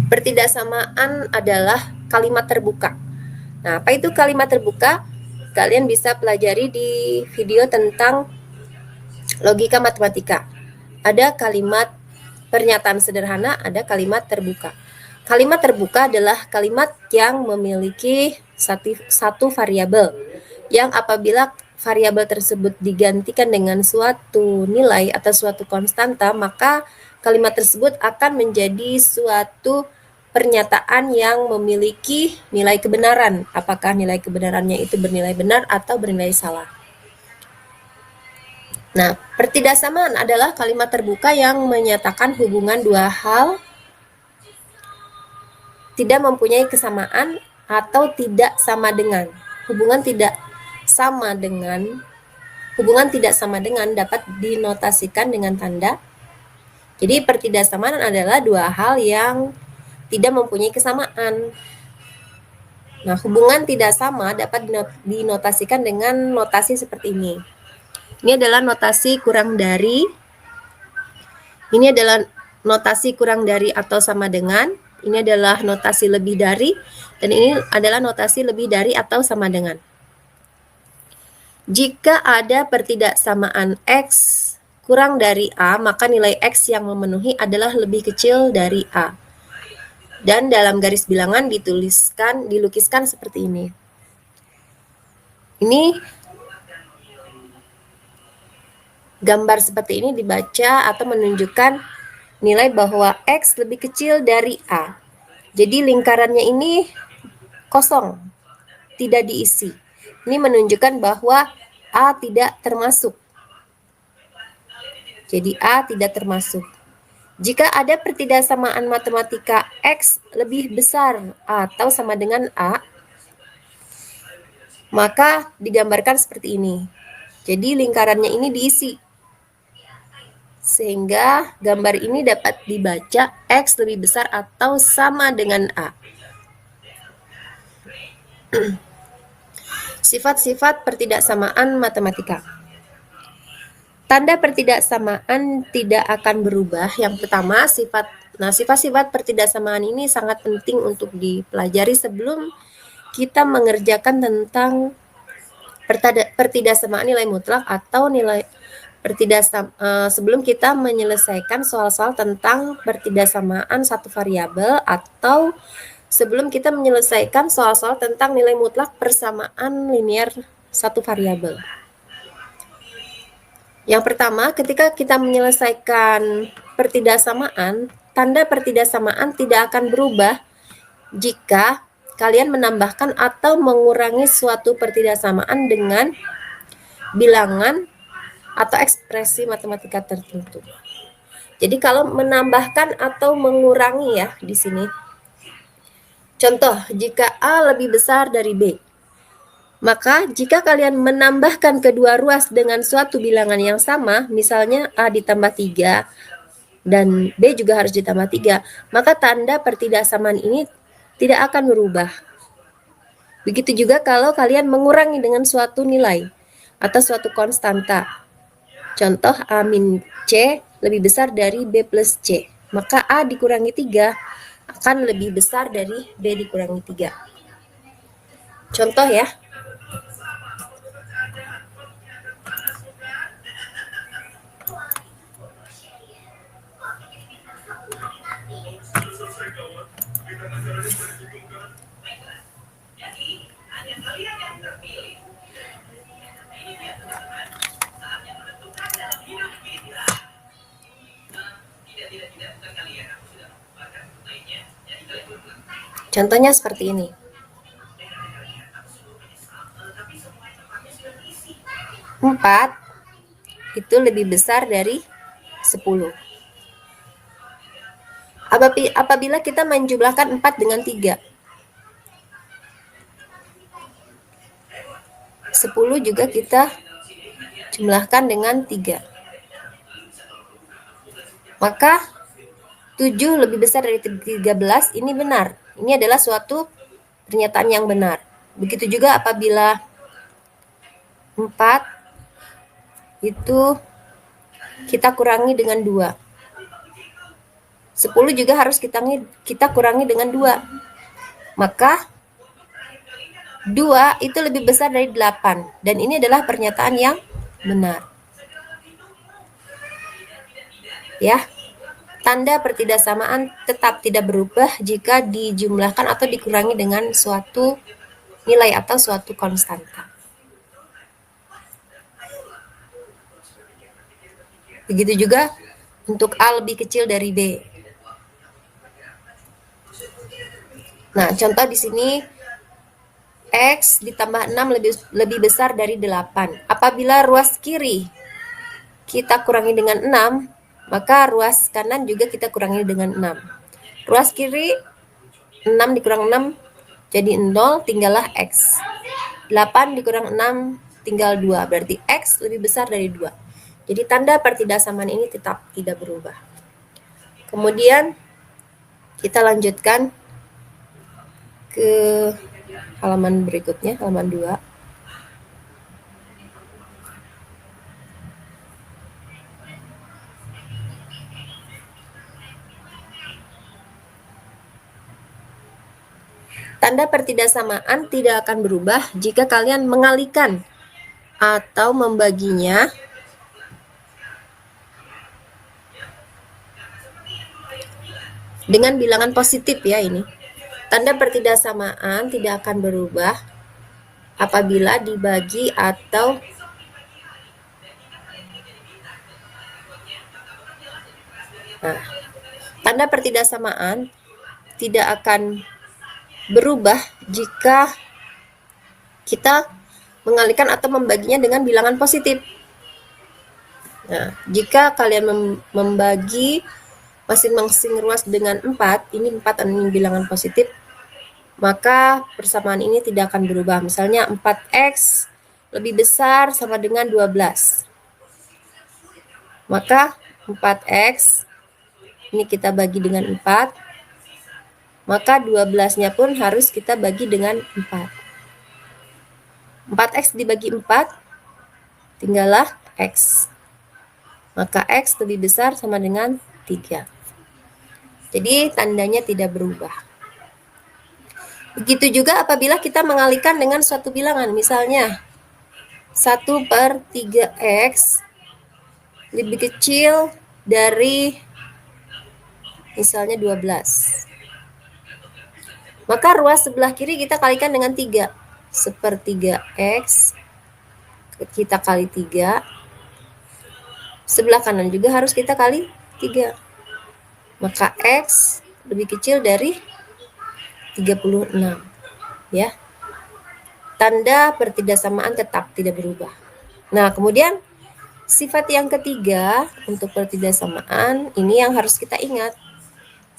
Pertidaksamaan adalah kalimat terbuka. Nah, apa itu kalimat terbuka? Kalian bisa pelajari di video tentang logika matematika. Ada kalimat pernyataan sederhana, ada kalimat terbuka. Kalimat terbuka adalah kalimat yang memiliki satu variabel, yang apabila variabel tersebut digantikan dengan suatu nilai atau suatu konstanta, maka kalimat tersebut akan menjadi suatu pernyataan yang memiliki nilai kebenaran. Apakah nilai kebenarannya itu bernilai benar atau bernilai salah. Nah, pertidaksamaan adalah kalimat terbuka yang menyatakan hubungan dua hal tidak mempunyai kesamaan atau tidak sama dengan. Hubungan tidak sama dapat dinotasikan dengan tanda. Jadi pertidaksamaan adalah dua hal yang tidak mempunyai kesamaan. Nah, hubungan tidak sama dapat dinotasikan dengan notasi seperti ini. Ini adalah notasi kurang dari. Ini adalah notasi kurang dari atau sama dengan. Ini adalah notasi lebih dari. Dan ini adalah notasi lebih dari atau sama dengan. Jika ada pertidaksamaan X kurang dari A, maka nilai X yang memenuhi adalah lebih kecil dari A. Dan dalam garis bilangan dilukiskan seperti ini. Ini gambar seperti ini dibaca atau menunjukkan nilai bahwa X lebih kecil dari A. Jadi lingkarannya ini kosong, tidak diisi. Ini menunjukkan bahwa A tidak termasuk. Jadi A tidak termasuk. Jika ada pertidaksamaan matematika X lebih besar atau sama dengan A, maka digambarkan seperti ini. Jadi lingkarannya ini diisi. Sehingga gambar ini dapat dibaca X lebih besar atau sama dengan A. Sifat-sifat pertidaksamaan matematika. Tanda pertidaksamaan tidak akan berubah. Yang pertama, sifat-sifat pertidaksamaan ini sangat penting untuk dipelajari sebelum kita mengerjakan tentang pertidaksamaan nilai mutlak atau nilai sebelum kita menyelesaikan soal-soal tentang pertidaksamaan satu variabel atau sebelum kita menyelesaikan soal-soal tentang nilai mutlak persamaan linear satu variabel. Yang pertama, ketika kita menyelesaikan pertidaksamaan, tanda pertidaksamaan tidak akan berubah jika kalian menambahkan atau mengurangi suatu pertidaksamaan dengan bilangan atau ekspresi matematika tertentu. Jadi kalau menambahkan atau mengurangi ya di sini. Contoh, jika A lebih besar dari B, maka jika kalian menambahkan kedua ruas dengan suatu bilangan yang sama, misalnya A ditambah 3 dan B juga harus ditambah 3, maka tanda pertidaksamaan ini tidak akan berubah. Begitu juga kalau kalian mengurangi dengan suatu nilai atau suatu konstanta. Contoh A min C lebih besar dari B plus C, maka A dikurangi 3 akan lebih besar dari B dikurangi 3. Contoh ya. Contohnya seperti ini. 4 itu lebih besar dari 10. Apabila kita menjumlahkan 4 dengan 3, 10 juga kita jumlahkan dengan 3. Maka 7 lebih besar dari 13, ini benar. Ini adalah suatu pernyataan yang benar. Begitu juga apabila 4 itu kita kurangi dengan 2. 10 juga harus kita kurangi dengan 2. Maka 2 itu lebih besar dari 8. Dan ini adalah pernyataan yang benar. Ya. Tanda pertidaksamaan tetap tidak berubah jika dijumlahkan atau dikurangi dengan suatu nilai atau suatu konstanta. Begitu juga untuk A lebih kecil dari B. Nah, contoh di sini X ditambah 6 lebih besar dari 8. Apabila ruas kiri kita kurangi dengan 6, maka ruas kanan juga kita kurangi dengan 6. Ruas kiri 6 dikurang 6 jadi 0, tinggallah X. 8 dikurang 6 tinggal 2, berarti X lebih besar dari 2. Jadi tanda pertidaksamaan ini tetap tidak berubah. Kemudian kita lanjutkan ke halaman berikutnya, halaman 2. Tanda pertidaksamaan tidak akan berubah jika kalian mengalihkan atau membaginya dengan bilangan positif ya ini. Tanda pertidaksamaan tidak akan berubah apabila dibagi atau tanda pertidaksamaan tidak akan berubah jika kita mengalihkan atau membaginya dengan bilangan positif. Nah, jika kalian membagi masing-masing ruas dengan 4, ini 4 ini bilangan positif, maka persamaan ini tidak akan berubah. Misalnya 4X lebih besar sama dengan 12. Maka 4X ini kita bagi dengan 4. Maka 12-nya pun harus kita bagi dengan 4. 4X dibagi 4, tinggallah X. Maka X lebih besar sama dengan 3. Jadi tandanya tidak berubah. Begitu juga apabila kita mengalihkan dengan suatu bilangan. Misalnya 1/3X lebih kecil dari misalnya 12. Maka ruas sebelah kiri kita kalikan dengan 3. 1/3X kita kali 3. Sebelah kanan juga harus kita kali 3. Maka X lebih kecil dari 36. Ya. Tanda pertidaksamaan tetap tidak berubah. Nah, kemudian sifat yang ketiga untuk pertidaksamaan ini yang harus kita ingat.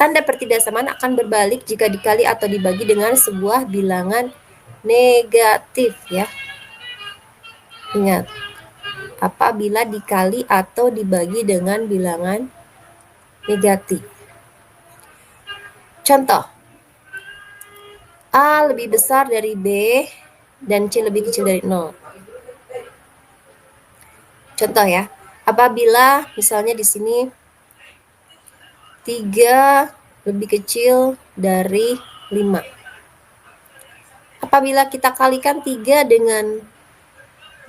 Tanda pertidaksamaan akan berbalik jika dikali atau dibagi dengan sebuah bilangan negatif ya. Ingat, apabila dikali atau dibagi dengan bilangan negatif. Contoh, A lebih besar dari B dan C lebih kecil dari 0. Contoh ya, apabila misalnya di sini 3 lebih kecil dari 5. Apabila kita kalikan 3 dengan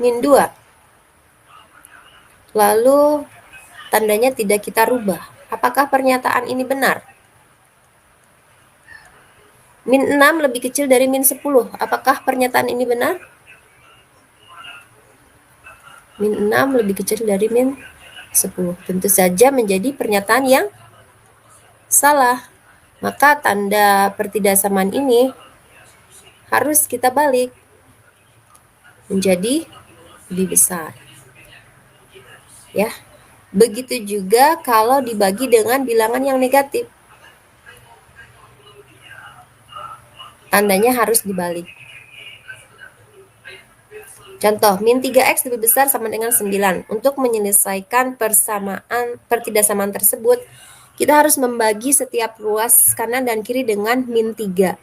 min 2, lalu tandanya tidak kita rubah. Apakah pernyataan ini benar? Min 6 lebih kecil dari min 10. Apakah pernyataan ini benar? Min 6 lebih kecil dari min 10. Tentu saja menjadi pernyataan yang salah. Maka tanda pertidaksamaan ini harus kita balik menjadi lebih besar. Ya. Begitu juga kalau dibagi dengan bilangan yang negatif. Tandanya harus dibalik. Contoh, min 3X lebih besar sama dengan 9. Untuk menyelesaikan pertidaksamaan tersebut, kita harus membagi setiap ruas kanan dan kiri dengan min 3.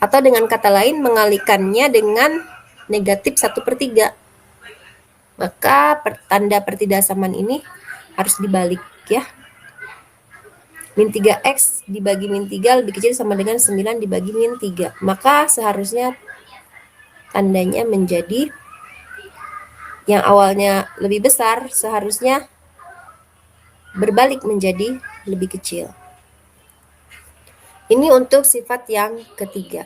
Atau dengan kata lain, mengalihkannya dengan negatif 1/3. Maka tanda pertidaksamaan ini harus dibalik ya. Min 3X dibagi min 3 lebih kecil sama dengan 9 dibagi min 3. Maka seharusnya tandanya menjadi yang awalnya lebih besar seharusnya berbalik menjadi lebih kecil. Ini untuk sifat yang ketiga.